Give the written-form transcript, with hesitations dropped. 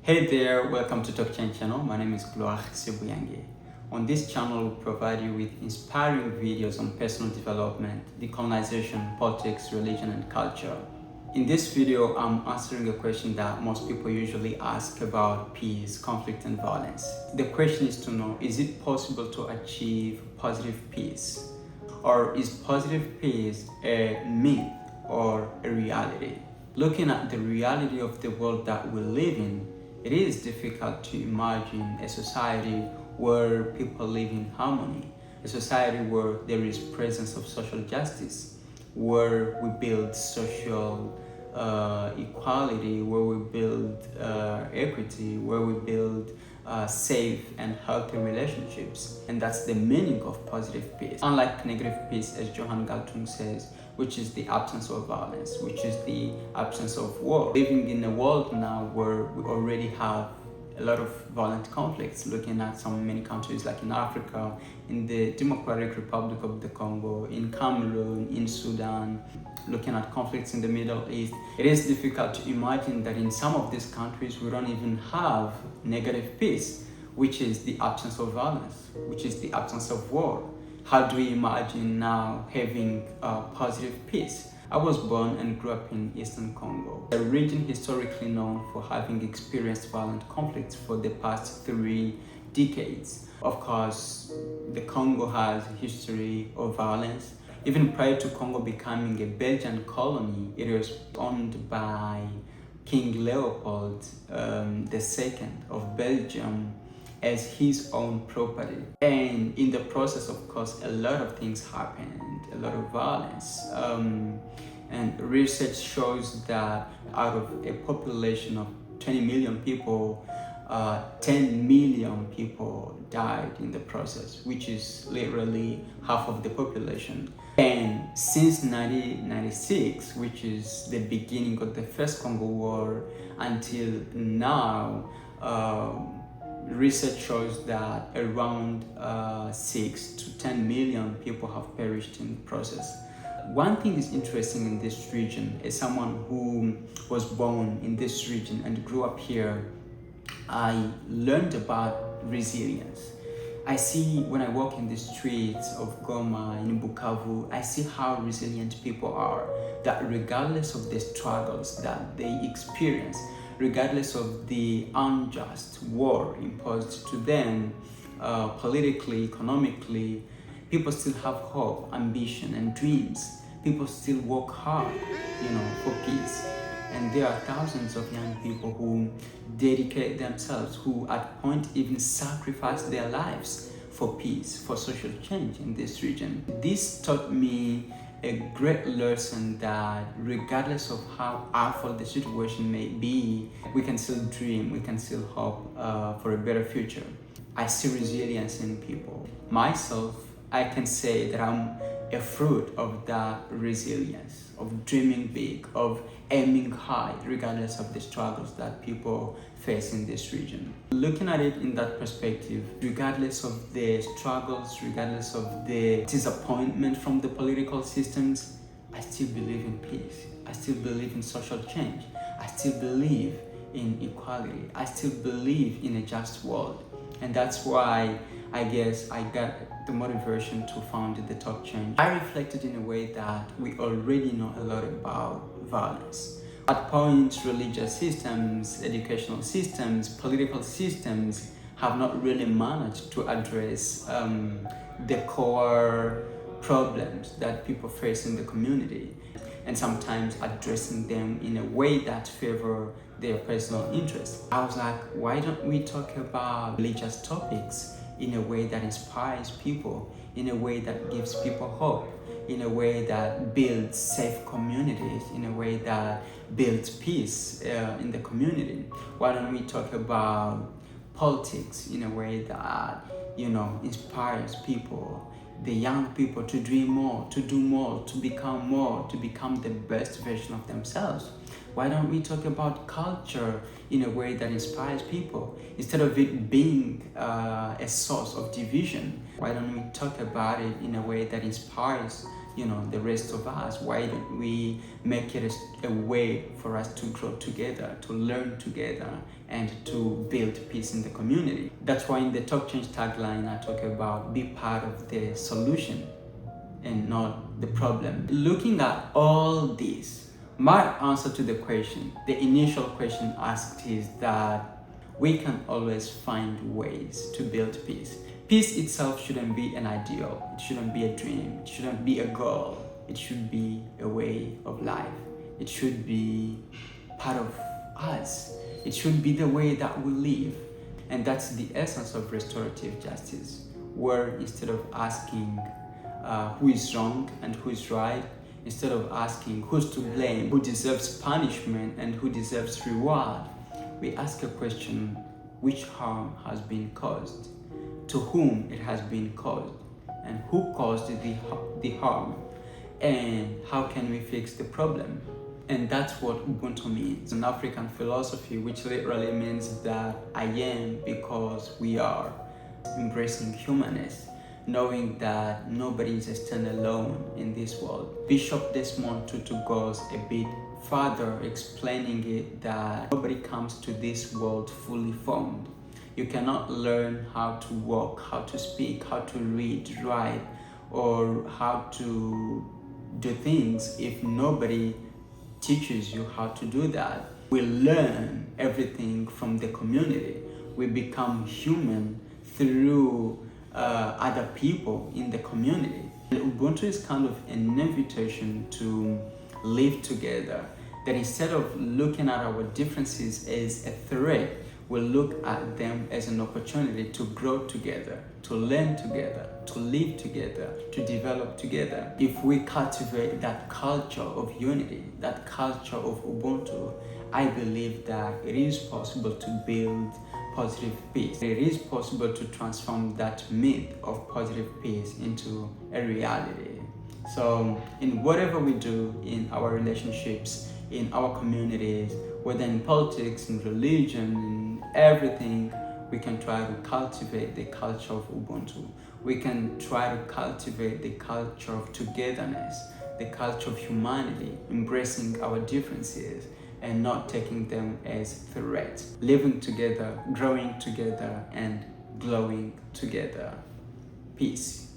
Hey there, welcome to TalkChange channel. My name is Gloire Sebuyange. On this channel, we provide you with inspiring videos on personal development, decolonization, politics, religion, and culture. In this video, I'm answering a question that most people usually ask about peace, conflict, and violence. The question is to know, is it possible to achieve positive peace? Or is positive peace a myth or a reality? Looking at the reality of the world that we live in, it is difficult to imagine a society where people live in harmony, a society where there is presence of social justice, where we build social equality, where we build equity, where we build safe and healthy relationships. And that's the meaning of positive peace. Unlike negative peace, as Johann Galtung says, which is the absence of violence, which is the absence of war. Living in a world now where we already have a lot of violent conflicts, looking at many countries like in Africa, in the Democratic Republic of the Congo, in Cameroon, in Sudan, looking at conflicts in the Middle East, it is difficult to imagine that in some of these countries we don't even have negative peace, which is the absence of violence, which is the absence of war. How do we imagine now having positive peace? I was born and grew up in Eastern Congo, a region historically known for having experienced violent conflicts for the past 3 decades. Of course, the Congo has a history of violence. Even prior to Congo becoming a Belgian colony, it was owned by King Leopold II of Belgium as his own property. And in the process, of course, a lot of things happened, a lot of violence. And research shows that out of a population of 20 million people, 10 million people died in the process, which is literally half of the population. And since 1996, which is the beginning of the first Congo War, until now, research shows that around 6 to 10 million people have perished in the process. One thing is interesting in this region, as someone who was born in this region and grew up here, I learned about resilience. I see when I walk in the streets of Goma, in Bukavu, I see how resilient people are, that regardless of the struggles that they experience, regardless of the unjust war imposed to them, politically, economically, people still have hope, ambition, and dreams. People still work hard, for peace. And there are thousands of young people who dedicate themselves, who at point even sacrifice their lives for peace, for social change in this region. This taught me a great lesson that regardless of how awful the situation may be, we can still dream, we can still hope for a better future. I see resilience in people. Myself, I can say that I'm a fruit of that resilience, of dreaming big, of aiming high, regardless of the struggles that people face in this region. Looking at it in that perspective, regardless of the struggles, regardless of the disappointment from the political systems, I still believe in peace. I still believe in social change. I still believe in equality. I still believe in a just world. And that's why I guess I got the motivation to found the TalkChange. I reflected in a way that we already know a lot about violence. At points, religious systems, educational systems, political systems have not really managed to address the core problems that people face in the community, and sometimes addressing them in a way that favor their personal interests. I was like, why don't we talk about religious topics in a way that inspires people, in a way that gives people hope, in a way that builds safe communities, in a way that builds peace in the community? Why don't we talk about politics in a way that, inspires people, the young people, to dream more, to do more, to become the best version of themselves? Why don't we talk about culture in a way that inspires people, instead of it being a source of division? Why don't we talk about it in a way that inspires the rest of us? Why don't we make it a way for us to grow together, to learn together, and to build peace in the community? That's why in the TalkChange tagline, I talk about be part of the solution and not the problem. Looking at all this, my answer to the question, the initial question asked, is that we can always find ways to build peace. Peace itself shouldn't be an ideal, it shouldn't be a dream, it shouldn't be a goal, it should be a way of life. It should be part of us. It should be the way that we live. And that's the essence of restorative justice, where instead of asking who is wrong and who is right, instead of asking who's to blame, who deserves punishment and who deserves reward, we ask a question: which harm has been caused, to whom it has been caused, and who caused the harm, and how can we fix the problem? And that's what Ubuntu means. An African philosophy which literally means that I am because we are, embracing humanness, knowing that nobody is a standalone in this world. Bishop Desmond Tutu goes a bit further, explaining it that nobody comes to this world fully formed. You cannot learn how to walk, how to speak, how to read, write, or how to do things if nobody teaches you how to do that. We learn everything from the community. We become human through other people in the community. And Ubuntu is kind of an invitation to live together, that instead of looking at our differences as a threat, we look at them as an opportunity to grow together, to learn together, to live together, to develop together. If we cultivate that culture of unity, that culture of Ubuntu, I believe that it is possible to build positive peace. It is possible to transform that myth of positive peace into a reality. So in whatever we do in our relationships, in our communities, whether in politics, in religion, in everything, we can try to cultivate the culture of Ubuntu. We can try to cultivate the culture of togetherness, the culture of humanity, embracing our differences and not taking them as threats. Living together, growing together, and glowing together. Peace.